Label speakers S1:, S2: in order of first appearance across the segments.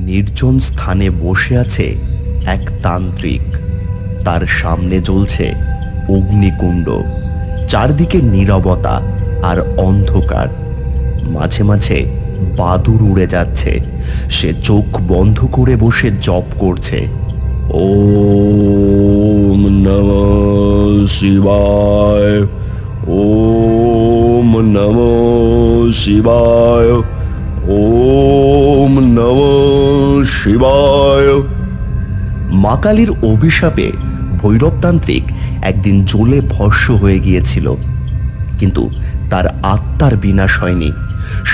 S1: নির্জন স্থানে বসে আছে এক তান্ত্রিক। তার সামনে জ্বলছে অগ্নিকুণ্ড, চারদিকে নীরবতা আর অন্ধকার। মাঝে মাঝে বাদুড় উড়ে যাচ্ছে। সে চোখ বন্ধ করে বসে জপ করছে, ওম নমঃ শিবায়, ওম নমঃ শিবায়, ওম নমঃ শিবায়। মা কালীর অভিশাপে ভৈরবতান্ত্রিক একদিন জ্বলে ভস্ম হয়ে গিয়েছিল, কিন্তু তার আত্মার বিনাশ হয়নি।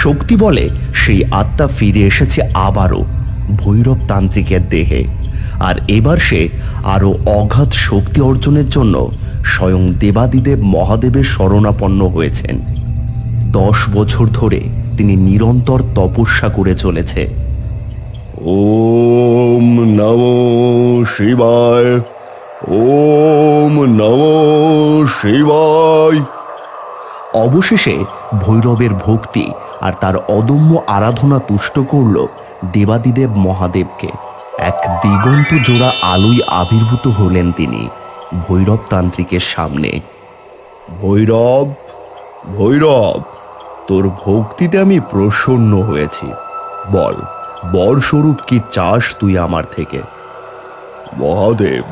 S1: শক্তি বলে সেই আত্মা ফিরে এসেছে আবারও ভৈরবতান্ত্রিকের দেহে। আর এবার সে আরো অগাধ শক্তি অর্জনের জন্য স্বয়ং দেবাদিদেব মহাদেবের শরণাপন্ন হয়েছেন। 10 বছর ধরে তিনি নিরন্তর তপস্যা করে চলেছে। ওম নমঃ শিবায়, ওম নমঃ শিবায়। অবশেষে ভৈরবের ভক্তি আর তার অদম্য আরাধনা তুষ্ট করল দেবাদিদেব মহাদেবকে। এক দিগন্ত জোড়া আলোয় আবির্ভূত হলেন তিনি ভৈরবতান্ত্রিকের সামনে। ভৈরব, ভৈরব, তোর ভক্তিতে আমি প্রসন্ন হয়েছি। বল, বরস্বরূপ কি চাস তুই আমার থেকে? মহাদেব,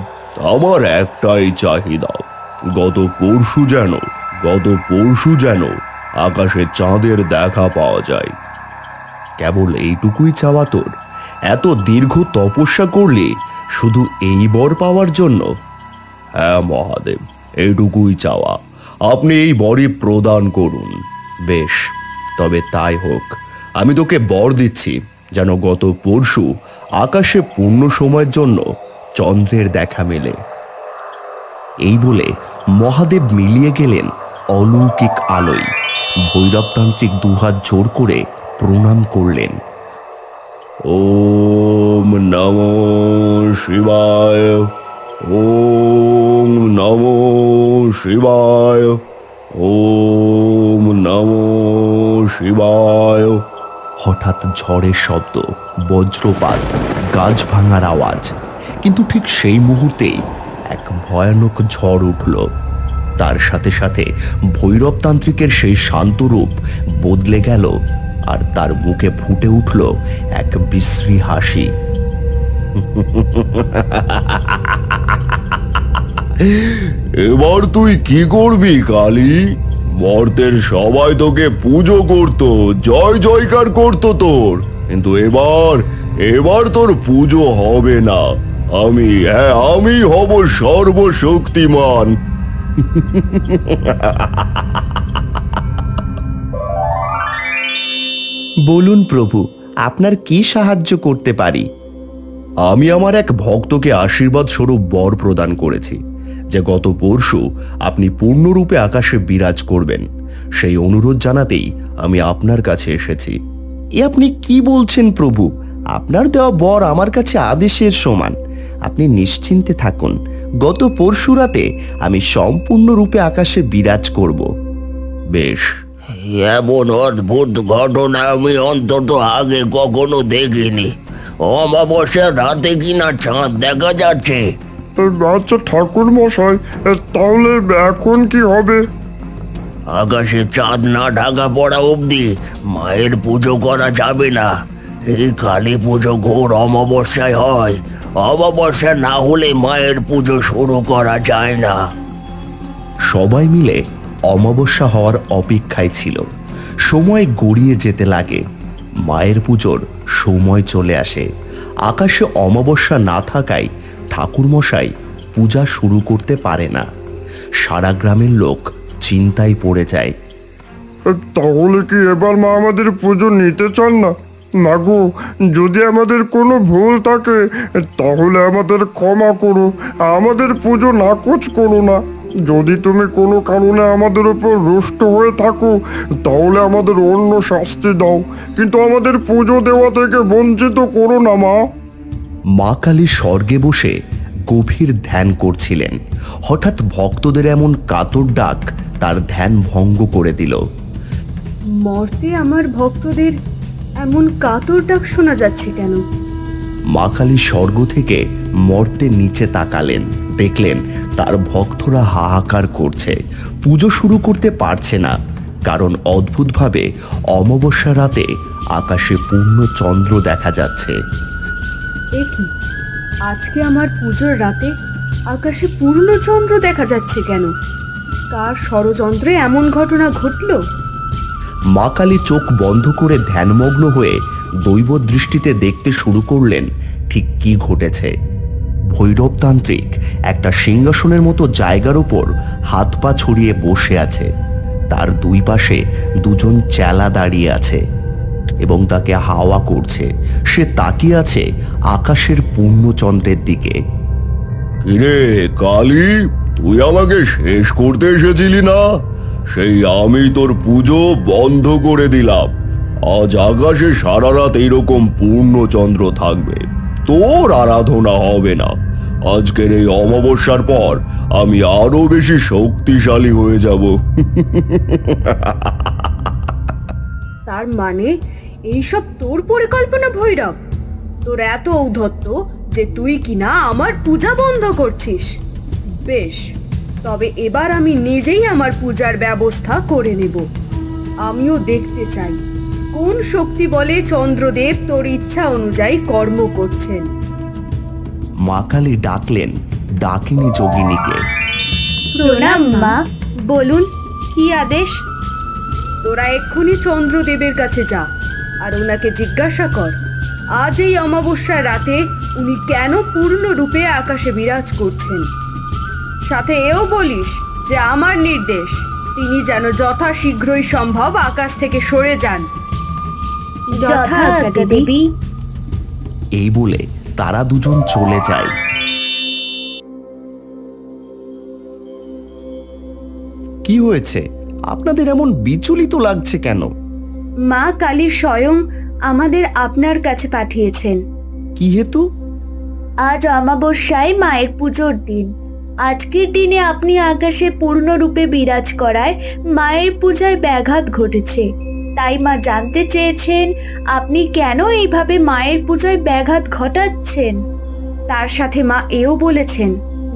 S1: আমার একটাই চাহিদা, গত পরশু যেন আকাশে চাঁদের দেখা পাওয়া যায়। কেবল এইটুকুই চাওয়া তোর? এত দীর্ঘ তপস্যা করলে শুধু এই বর পাওয়ার জন্য? হ্যাঁ মহাদেব, এইটুকুই চাওয়া। আপনি এই বরই প্রদান করুন। বেশ, তবে তাই হোক। আমি তোকে বর দিচ্ছি যেন গত পরশু আকাশে পূর্ণ সময়ের জন্য চন্দ্রের দেখা মেলে। এই বলে মহাদেব মিলিয়ে গেলেন অলৌকিক আলোয়। ভৈরবতান্ত্রিক দুহাত জোর করে প্রণাম করলেন। ওম নমঃ শিবায়, ওম নমঃ শিবায়, ওম নমঃ শিবায়। হঠাৎ ঝড়ের শব্দ, বজ্রপাত, গাছ ভাঙার আওয়াজ। কিন্তু ঠিক সেই মুহূর্তেই এক ভয়ানক ঝড় উঠল। তার সাথে সাথে ভৈরবতান্ত্রিকের সেই শান্ত রূপ বদলে গেল, আর তার মুখে ফুটে উঠল এক বিশ্রী হাসি। এবার তুই কি করবি কালী? মর্তের সবাই তোকে পুজো করত, জয় জয়কার করত তোর, কিন্তু এবার তোর পুজো হবে না। আমি হব সর্বশক্তিমান। বলুন প্রভু, আপনার কি সাহায্য করতে পারি? আমি আমার এক ভক্তকে আশীর্বাদ স্বরূপ বর প্রদান করেছি যে গত পরশু আপনি পূর্ণরূপে আকাশে বিরাজ করবেন। সেই অনুরোধ জানাতেই আমি আপনার কাছে এসেছি। এ আপনি কি বলছেন প্রভু? আপনার দেওয়া বর আমার কাছে আদেশের সমান। আপনি নিশ্চিন্তে থাকুন, গত পরশু রাতে আমি সম্পূর্ণরূপে আকাশে বিরাজ করব। বেশ।
S2: এমন অদ্ভুত ঘটনা আমি অন্তত আগে কখনো দেখিনি। অমাবস্যার রাতে কিনা চাঁদ দেখা যাচ্ছে।
S3: আচ্ছা ঠাকুর মশাই, তাহলে এখন কি হবে?
S2: আকাশে চাঁদ না ঢাকা পড়া অবধি মায়ের পুজো করা যাবে না। এই কালী পুজো ঘোর অমাবস্যায় হয়। অমাবস্যা না হলে মায়ের পুজো শুরু করা যায় না।
S1: সবাই মিলে অমাবস্যা হওয়ার অপেক্ষায় ছিল। সময় গড়িয়ে যেতে লাগে। মায়ের পুজোর সময় চলে আসে। আকাশে অমাবস্যা না থাকায় ঠাকুরমশাই পূজা শুরু করতে পারে না। সারা গ্রামের লোক চিন্তায় পড়ে যায়।
S3: তাহলে কি এবার মা আমাদের পুজো নিতে চান না? মাগো, যদি আমাদের কোনো ভুল থাকে তাহলে আমাদের ক্ষমা করো, আমাদের পুজো নাকচ করো না। যদি তুমি কোনো কারণে আমাদের উপর রুষ্ট হয়ে থাকো তাহলে আমাদের অন্য শাস্তি দাও, কিন্তু আমাদের পুজো দেওয়া থেকে বঞ্চিত করো না মা।
S1: মা কালী স্বর্গে বসে গভীর ধ্যান করছিলেন। হঠাৎ ভক্তদের এমন কাতর ডাক তার ধ্যান ভঙ্গ করে দিল।
S4: মর্তে আমার ভক্তদের এমন কাতর ডাক শোনা যাচ্ছে কেন?
S1: মা কালী স্বর্গ থেকে মর্তের নিচে তাকালেন, দেখলেন তার ভক্তরা হাহাকার করছে, পুজো শুরু করতে পারছে না, কারণ অদ্ভুতভাবে অমাবস্যা রাতে আকাশে পূর্ণ চন্দ্র দেখা যাচ্ছে।
S4: এ কি, আজকে আমার পুজোর রাতে আকাশে পূর্ণ চন্দ্র দেখা যাচ্ছে কেন? কার ষড়যন্ত্রে এমন ঘটনা ঘটল?
S1: মা কালী চোখ বন্ধ করে ধ্যানমগ্ন হয়ে দৈব দৃষ্টিতে দেখতে শুরু করলেন ঠিক কি ঘটেছে। ভৈরবতান্ত্রিক একটা সিংহাসনের মতো জায়গার উপর হাত পা ছড়িয়ে বসে আছে। তার দুই পাশে দুজন চেলা দাঁড়িয়ে আছে এবং তাকে হাওয়া করছে। সে তাকিয়ে আছে আকাশের পূর্ণচন্দ্রের দিকে।
S3: কিরে কালী, তুই আমাকে শেষ করতে এসেছিলি না? সেই আমি তোর পুজো বন্ধ করে দিলাম। আজ আকাশে সারা রাত এইরকম পূর্ণচন্দ্র থাকবে, তোর আরাধনা হবে না। আজকের এই অমাবস্যার পর আমি আরো বেশি শক্তিশালী হয়ে যাব।
S4: তার মানে এইসব তোর পরিকল্পনা ভৈরব? তোর এত ঔদ্ধত্য যে তুই কিনা আমার পূজা বন্ধ করছিস? বেশ, তবে এবার আমি নিজেই আমার পূজার ব্যবস্থা করে নেব। আমিও দেখতে চাই কোন শক্তি বলে চন্দ্রদেব তোর ইচ্ছা অনুযায়ী কর্ম করছেন।
S1: মা কালী ডাকলেন ডাকিনী যোগিনীকে।
S4: প্রণাম মা, বলুন কি আদেশ? তোরা এক্ষুনি চন্দ্রদেবের কাছে যা আর ওনাকে জিজ্ঞাসা কর আজ এই অমাবস্যার রাতে উনি কেন পূর্ণরূপে আকাশে বিরাজ করছেন। সাথে এও বলিস যে আমার নির্দেশ তিনি যেন যথাশীঘ্রই সম্ভব আকাশ থেকে সরে যান। যথাজ্ঞা দেবী।
S1: এই বলে তারা দুজন চলে যায়। কি হয়েছে? আপনাদের এমন বিচলিত লাগছে কেন?
S4: মা কালী স্বয়ং আমাদের আপনার কাছে পাঠিয়েছেন।
S1: কি হেতু?
S4: আজ অমাবস্যায় মায়ের পুজোর দিন। আজকের দিনে আপনি আকাশে পূর্ণরূপে বিরাজ করায় মায়ের পূজায় ব্যাঘাত ঘটেছে। তাই মা জানতে চেয়েছেন আপনি কেন এইভাবে মায়ের পূজায় ব্যাঘাত ঘটাচ্ছেন। তার সাথে মা এও বলেছেন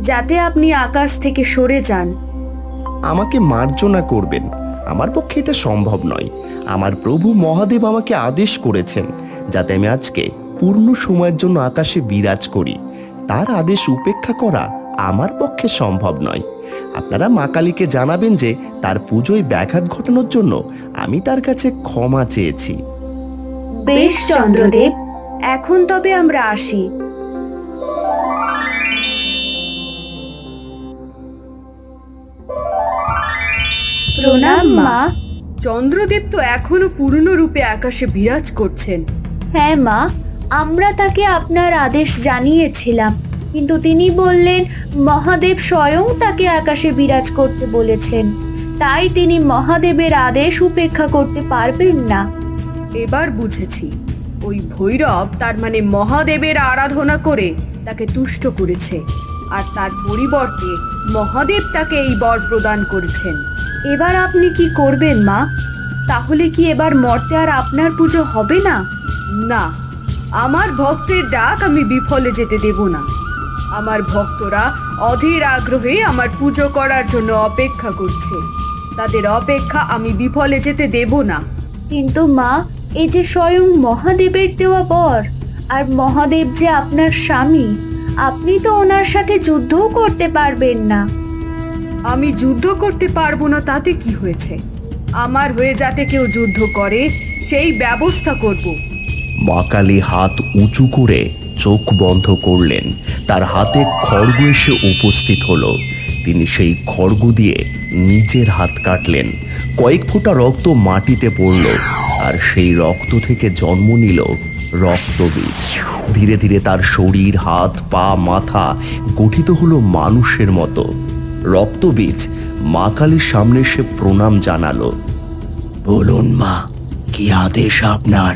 S4: যাতে আপনি আকাশ থেকে সরে যান।
S1: আমাকে মার্জনা করবেন, আমার পক্ষে এটা সম্ভব নয়। আমার প্রভু মহাদেব আমাকে আদেশ করেছেন যাতে আমি আজকে পূর্ণ সময়ের জন্য আকাশে বিরাজ করি। তার আদেশ উপেক্ষা করা আমার পক্ষে সম্ভব নয়। আপনারা মা কালীকে জানাবেন যে তার পুজোয় ব্যাঘাত ঘটানোর জন্য আমি তার কাছে ক্ষমা চেয়েছি।
S4: বেশ চন্দ্রদেব, এখন তবে আমরা আসি। প্রণাম মা। চন্দ্রদেব তো এখনো পূর্ণরূপে আকাশে বিরাজ করছেন। হ্যাঁ মা, আমরা তাকে আপনার আদেশ জানিয়েছিলাম, কিন্তু তিনি বললেন মহাদেব স্বয়ং তাকে আকাশে বিরাজ করতে বলেছেন, তাই তিনি মহাদেবের আদেশ উপেক্ষা করতে পারবেন না। এবার বুঝেছি, ওই ভৈরব তার মানে মহাদেবের আরাধনা করে তাকে তুষ্ট করেছে, আর তার পরিবর্তে মহাদেব তাকে এই বর প্রদান করেছেন। এবার আপনি কি করবেন মা? তাহলে কি এবার মর্তে আর আপনার পুজো হবে না? না, আমার ভক্তের ডাক আমি বিফলে যেতে দেব না। আমার ভক্তরা অধীর আগ্রহে আমার পুজো করার জন্য অপেক্ষা করছে। তাদের অপেক্ষা আমি বিফলে যেতে দেব না। কিন্তু মা, এই যে স্বয়ং মহাদেবের দেওয়া বর, আর মহাদেব যে আপনার স্বামী, আপনি তো ওনার সাথে যুদ্ধও করতে পারবেন না। আমি যুদ্ধ করতে পারবো না তাতে কি হয়েছে? আমার হয়ে যাতে কেউ যুদ্ধ করে সেই ব্যবস্থা করব।
S1: মা কালী হাত উঁচু করে চোখ বন্ধ করলেন। তার হাতে খড়গ এসে উপস্থিত হলো। তিনি সেই খড়গ দিয়ে নিজের হাত কাটলেন। কয়েক ফোঁটা রক্ত মাটিতে পড়ল, আর সেই রক্ত থেকে জন্ম নিল রক্তবীজ। ধীরে ধীরে তার শরীর, হাত, পা, মাথা গঠিত হলো মানুষের মতো। রক্তবীজ মা কালীর সামনে সে প্রণাম জানালো।
S2: বলুন মা, কি আদেশ আপনার?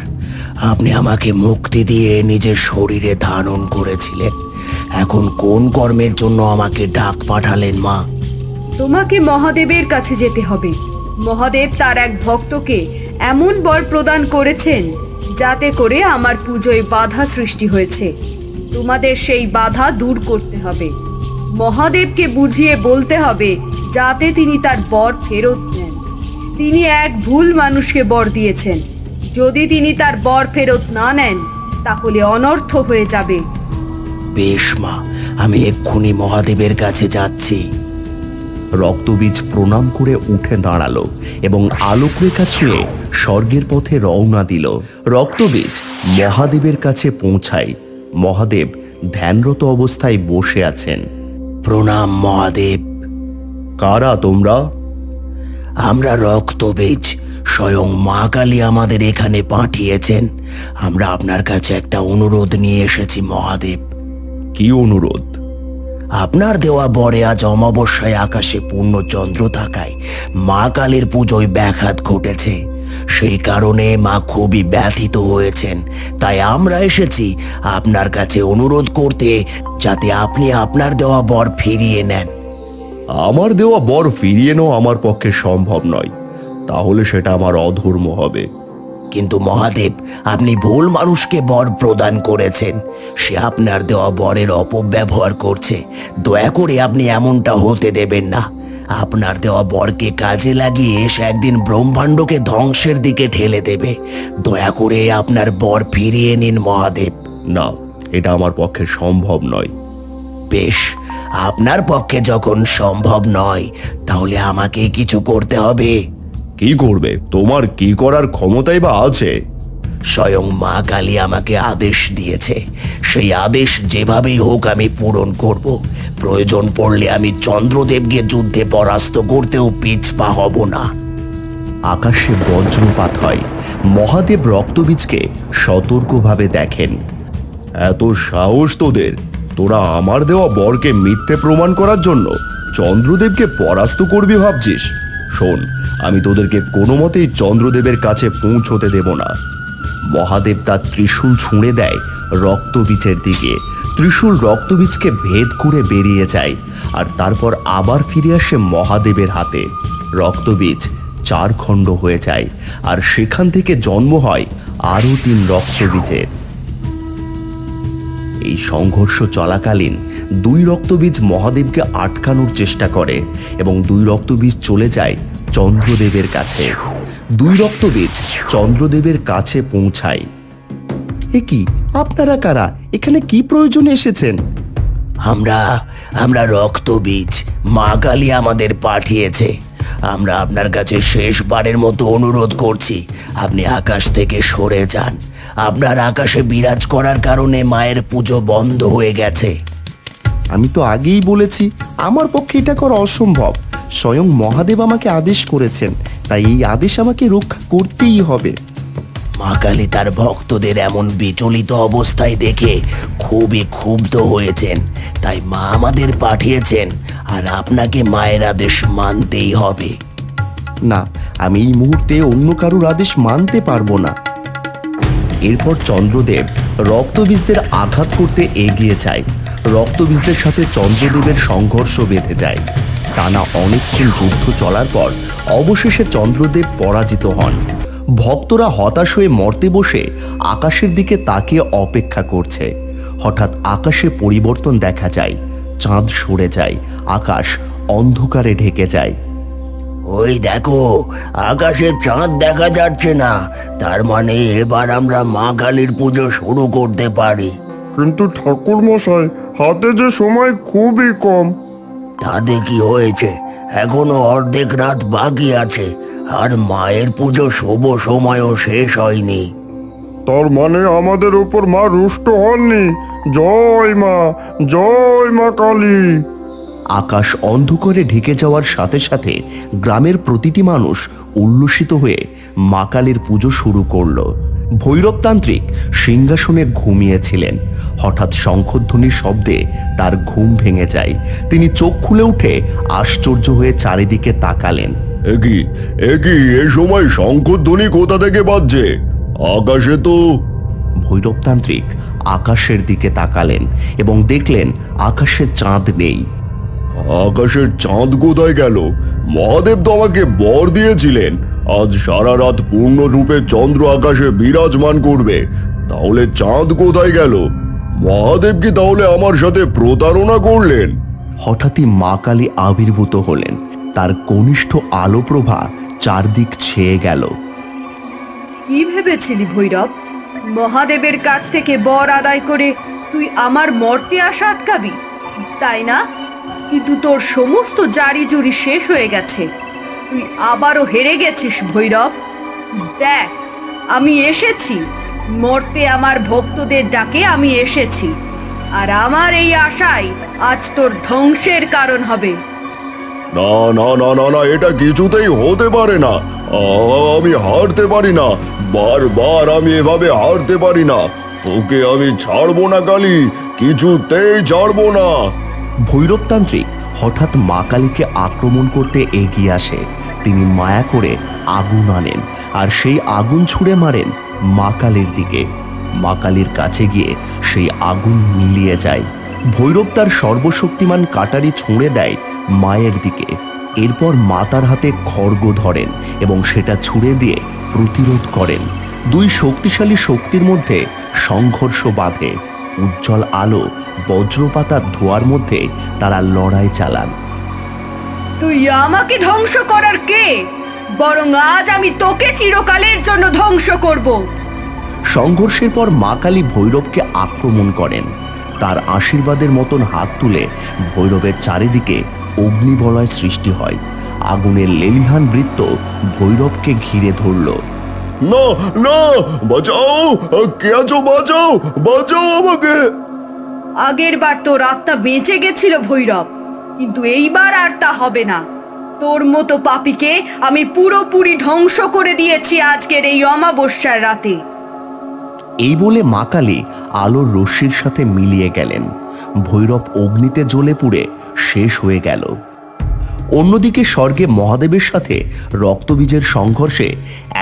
S2: আপনি আমাকে মুক্তি দিয়ে নিজের শরীরে ধারণ করেছিলেন, এখন কোন কর্মের জন্য আমাকে ডাক পাঠালেন মা?
S4: তোমাকে মহাদেবের কাছে যেতে হবে। মহাদেব তার এক ভক্তকে এমন বর প্রদান করেছেন যাতে করে আমার পুজোয় বাধা সৃষ্টি হয়েছে। তোমাদের সেই বাধা দূর করতে হবে। মহাদেবকে বুঝিয়ে বলতে হবে যাতে তিনি তার বর ফেরত নেন। তিনি এক ভুল মানুষকে বর দিয়েছেন। যদি তিনি তার বর ফেরত না নেন তাহলে অনর্থ হয়ে যাবে।
S2: বেশ মা, আমি এক্ষুনি মহাদেবের কাছে যাচ্ছি।
S1: রক্তবীজ প্রণাম করে উঠে দাঁড়ালো এবং আলোকরেখা ছুঁয়ে স্বর্গের পথে রওনা দিল। রক্তবীজ মহাদেবের কাছে পৌঁছায়। মহাদেব ধ্যানরত অবস্থায় বসে আছেন।
S2: প্রণাম মহাদেব।
S1: কারা তোমরা?
S2: আমরা রক্তবীজ। স্বয়ং মা কালী আমাদের এখানে পাঠিয়েছেন। আমরা আপনার কাছে একটা অনুরোধ নিয়ে এসেছি মহাদেব।
S1: কি অনুরোধ?
S2: আপনার দেওয়া বরে আজ অমাবস্যায় আকাশে পূর্ণচন্দ্র থাকায় মা কালীর পুজোয় ব্যাঘাত ঘটেছে। সেই কারণে মা খুবই ব্যথিত হয়েছেন। তাই আমরা এসেছি আপনার কাছে অনুরোধ করতে, যাতে আপনি আপনার দেওয়া বর ফিরিয়ে নেন।
S1: আমার দেওয়া বর ফিরিয়ে নেওয়া আমার পক্ষে সম্ভব নয়। তাহলে সেটা আমার অধর্ম হবে।
S2: কিন্তু মহাদেব, আপনি ভুল মানুষকে বর প্রদান করেছেন। সে আপনার দেওয়া বরের অপব্যবহার করছে। দয়া করে আপনি এমনটা হতে দেবেন না। আপনার দেওয়া বরকে কাজে লাগিয়ে সে একদিন ব্রহ্মাণ্ডকে ধ্বংসের দিকে ঠেলে দেবে। দয়া করে আপনার বর ফিরিয়ে নিন মহাদেব।
S1: না, এটা আমার পক্ষে সম্ভব নয়।
S2: বেশ, আপনার পক্ষে যখন সম্ভব নয়, তাহলে আমাকে কিছু করতে হবে।
S1: কি করবে? তোমার কি করার ক্ষমতাই বা আছে?
S2: স্বয়ং মা কালী আমাকে আদেশ দিয়েছে। সেই আদেশ যেভাবেই হোক আমি পূরণ করব। প্রয়োজন পড়লে আমি চন্দ্রদেবকে যুদ্ধে পরাস্ত করতেও পিছপা হব না।
S1: আকাশে বজ্রপাত হয়। মহাদেব রক্তবীজকে সতর্কভাবে দেখেন। এত সাহস তোদের! তোরা আমার দেওয়া বরকে মিথ্যে প্রমাণ করার জন্য চন্দ্রদেবকে পরাস্ত করবি ভাবছিস? শোন, আমি তোদেরকে কোনো মতেই চন্দ্রদেবের কাছে পৌঁছতে দেব না। মহাদেব তার ত্রিশূল ছুঁড়ে দেয় রক্তবীজের দিকে। ত্রিশূল রক্তবীজকে ভেদ করে বেরিয়ে যায় আর তারপর আবার ফিরে আসে মহাদেবের হাতে। রক্তবীজ 4 খণ্ড হয়ে যায় আর সেখান থেকে জন্ম হয় আরও 3 রক্তবীজের। এই সংঘর্ষ চলাকালীন 2 রক্তবীজ মহাদেবকে আটকানোর চেষ্টা করে এবং 2 রক্তবীজ চলে যায় চন্দ্রদেবের কাছে। 2 রক্তবীজ চন্দ্রদেবের কাছে পৌঁছায়। এ কি, আপনারা কারা? এখানে কি প্রয়োজনে এসেছেন?
S2: আমরা রক্তবীজ। মা কালী আমাদের পাঠিয়েছে। আমরা আপনার কাছে শেষবারের মতো অনুরোধ করছি, আপনি আকাশ থেকে সরে যান। আপনার আকাশে বিরাজ করার কারণে মায়ের পুজো বন্ধ হয়ে গেছে।
S1: আমি তো আগেই বলেছি আমার পক্ষে এটা করা অসম্ভব। স্বয়ং মহাদেব আমাকে আদেশ করেছেন, তাই এই আদেশ আমাকে রক্ষা করতেই হবে।
S2: মা কালী তার ভক্তদের এমন বিচলিত অবস্থায় দেখে খুবই ক্ষুব্ধ হয়েছেন। তাই মা আমাদের পাঠিয়েছেন, আর আপনাকে মায়ের আদেশ মানতেই হবে।
S1: না, আমি এই মুহূর্তে অন্য কারুর আদেশ মানতে পারবো না। এরপর চন্দ্রদেব রক্তবীজদের আঘাত করতে এগিয়ে যায়। রক্তবীজদের সাথে চন্দ্রদেবের সংঘর্ষ বেঁধে যায়। টানা অনেকক্ষণ যুদ্ধ চলার পর অবশেষে চন্দ্রদেব পরাজিত হন। ভক্তরা হতাশ হয়ে মর্তে বসে আকাশের দিকে তাকিয়ে অপেক্ষা করছে। হঠাৎ আকাশে পরিবর্তন দেখা যায়। চাঁদ সরে যায়, আকাশ অন্ধকারে ঢেকে যায়।
S2: ওই দেখো, আকাশে চাঁদ দেখা যাচ্ছে না। তার মানে এবার আমরা মা কালীর পুজো শুরু করতে পারি।
S3: কিন্তু ঠাকুর মশাই, হাতে যে সময় খুবই কম।
S2: তাতে কি হয়েছে? এখনো অর্ধেক রাত বাকি আছে, আর মায়ের পুজো শুভ সময়ও শেষ হয়নি।
S3: তার মানে আমাদের উপর মা রুষ্ট হননি। জয় মা, জয় মা কালী।
S1: আকাশ অন্ধকারে ঢেকে যাওয়ার সাথে সাথে গ্রামের প্রতিটি মানুষ উল্লসিত হয়ে মা কালীর পুজো শুরু করলো। ভৈরবতান্ত্রিক সিংহাসনে ঘুমিয়েছিলেন। হঠাৎ শঙ্খধ্বনির শব্দে তার ঘুম ভেঙে যায়। তিনি চোখ খুলে উঠে আশ্চর্য হয়ে চারিদিকে তাকালেন।
S3: একি এ সময় শঙ্খধ্বনি কোথা থেকে বাজছে? আকাশে তো।
S1: ভৈরবতান্ত্রিক আকাশের দিকে তাকালেন এবং দেখলেন আকাশে চাঁদ নেই।
S3: আকাশের চাঁদ কোথায় গেল? মহাদেব তো আমাকে বর দিয়েছিলেন,
S1: আজ সারা রাত পূর্ণরূপে চন্দ্র আকাশে বিরাজমান করবে, তাহলে চাঁদ কোথায় গেল? মহাদেব কি তাহলে আমার সাথে প্রতারণা করলেন? হঠাৎই মা কালী আবির্ভূত হলেন। তার কনিষ্ঠ আলোপ্রভা চারদিক ছেয়ে গেল।
S4: কি ভেবেছিলি ভৈরব? মহাদেবের কাছ থেকে বর আদায় করে তুই আমার মর্তে আসা আটকাবি, তাই না? কিন্তু তোর সমস্ত জারি জুরি শেষ হয়ে গেছে। তুই আবারও হেরে গেছিস ভৈরব। দেখ, আমি এসেছি মর্তে, আমার ভক্তদের ডাকে আমি এসেছি, আর আমার এই আশাই আজ তোর ধ্বংসের কারণ হবে।
S1: না না না না না, এটা কিছুতেই হতে পারে না। আমি হারতে পারি না, বারবার আমি এভাবে হারতে পারি না। তোকে আমি ছাড়বো না কালী, কিছুতেই ছাড়বো না। ভৈরবতান্ত্রিক হঠাৎ মা কালীকে আক্রমণ করতে এগিয়ে আসে। তিনি মায়া করে আগুন আনেন আর সেই আগুন ছুঁড়ে মারেন মা কালীর দিকে। মা কালীর কাছে গিয়ে সেই আগুন মিলিয়ে যায়। ভৈরব তার সর্বশক্তিমান কাটারি ছুঁড়ে দেয় মায়ের দিকে। এরপর মাতার হাতে খড়গ ধরেন এবং সেটা ছুঁড়ে দিয়ে প্রতিরোধ করেন। দুই শক্তিশালী শক্তির মধ্যে সংঘর্ষ বাধে। উজ্জ্বল আলো বজ্রপাতার ধোঁয়ার মধ্যে তারা লড়াই চালান।
S4: তুই আমাকে ধ্বংস করার কে? বরং আজ আমি তোকে চিরকালের জন্য ধ্বংস করব।
S1: সংঘর্ষের পর মা কালী ভৈরবকে আক্রমণ করেন। তার আশীর্বাদের মতন হাত তুলে ভৈরবের চারিদিকে অগ্নিবলয় সৃষ্টি হয়। আগুনের লেলিহান বৃত্ত ভৈরবকে ঘিরে ধরল। না না, বাঁচাও, কে আছো? বাঁচাও, বাঁচাও আমাকে।
S4: আগের বার তোর আত্মা বেঁচে গেছিল ভৈরব, কিন্তু এইবার আর তা হবে না। তোর মতো পাপীকে আমি পুরোপুরি ধ্বংস করে দিয়েছি আজকের এই অমাবস্যার রাতে।
S1: এই বলে মা কালী আলোর রশ্মির সাথে মিলিয়ে গেলেন। ভৈরব অগ্নিতে জ্বলে পুড়ে শেষ হয়ে গেল। অন্যদিকে স্বর্গে মহাদেবের সাথে রক্তবীজের সংঘর্ষে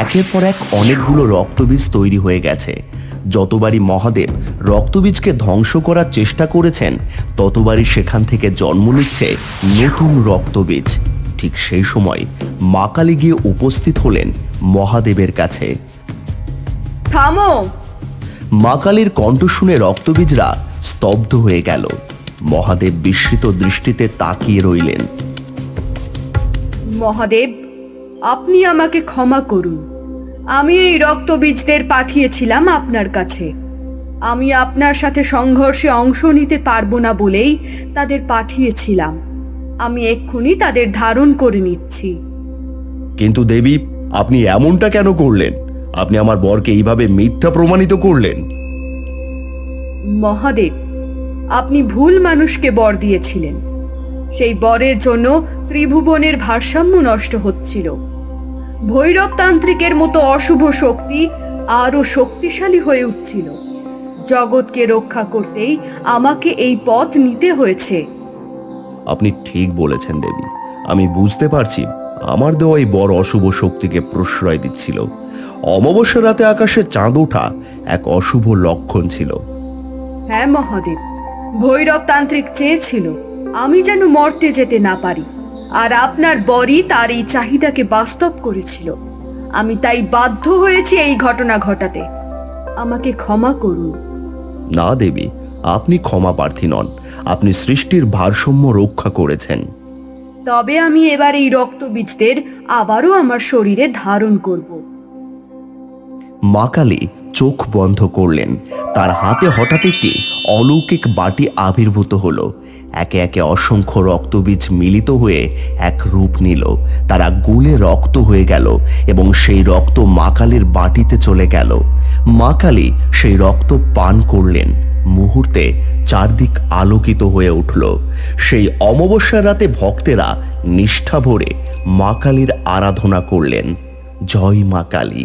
S1: একের পর এক অনেকগুলো রক্তবীজ তৈরি হয়ে গেছে। যতবারই মহাদেব রক্তবীজকে ধ্বংস করার চেষ্টা করেছেন, ততবারই সেখান থেকে জন্ম নিচ্ছে নতুন রক্তবীজ। ঠিক সেই সময় মা কালী গিয়ে উপস্থিত হলেন মহাদেবের কাছে।
S4: থামো!
S1: মা কালীর কণ্ঠ শুনে রক্তবীজরা স্তব্ধ হয়ে গেল। মহাদেব বিস্মিত দৃষ্টিতে তাকিয়ে রইলেন।
S4: মহাদেব, আপনি আমাকে ক্ষমা করুন। আমি এই রক্তবীজদের পাঠিয়েছিলাম আপনার কাছে। আমি আপনার সাথে সংঘর্ষে অংশ নিতে পারবো না বলেই তাদের পাঠিয়েছিলাম। আমি এক্ষুনি তাদের ধারণ করে নিচ্ছি।
S1: কিন্তু দেবী, আপনি এমনটা কেন করলেন? আপনি আমার বরকে এইভাবে মিথ্যা প্রমাণিত করলেন।
S4: মহাদেব, আপনি ভুল মানুষকে বর দিয়েছিলেন। সেই বরের জন্য ত্রিভুবনের ভারসাম্য নষ্ট হচ্ছিল। ভৈরবতান্ত্রিকের মতো অশুভ শক্তি আরো শক্তিশালী হয়ে উঠছিল। জগৎকে রক্ষা করতেই আমাকে এই পথ নিতে হয়েছে।
S1: আপনি ঠিক বলেছেন দেবী। আমি বুঝতে পারছি আমার দেওয়া এই বড় অশুভ শক্তিকে প্রশ্রয় দিচ্ছিল। অমাবস্যা রাতে আকাশে চাঁদ ওঠা এক অশুভ লক্ষণ ছিল।
S4: হ্যাঁ মহাদেব, ভৈরবতান্ত্রিক চেয়েছিল আমি যেন মর্তে যেতে না পারি, আর আপনার বরই তার এই চাহিদাকে বাস্তব করেছিল। আমি তাই বাধ্য হয়েছি এই ঘটনা ঘটাতে। আমাকে ক্ষমা করুন।
S1: না দেবী, আপনি ক্ষমা প্রার্থী নন। আপনি সৃষ্টির ভারসাম্য রক্ষা করেছেন।
S4: তবে আমি এবার এই রক্তবীজদের আবারও আমার শরীরে ধারণ করব।
S1: মা কালী চোখ বন্ধ করলেন। তার হাতে হঠাৎ একটি অলৌকিক বাটি আবির্ভূত হলো। একে একে অসংখ্য রক্তবীজ মিলিত হয়ে এক রূপ নিল। তারা গুলে রক্ত হয়ে গেল এবং সেই রক্ত মা কালীর বাটিতে চলে গেল। মা কালী সেই রক্ত পান করলেন। মুহূর্তে চারদিক আলোকিত হয়ে উঠল। সেই অমাবস্যার রাতে ভক্তেরা নিষ্ঠা ভরে মা কালীর আরাধনা করলেন। জয় মা কালী।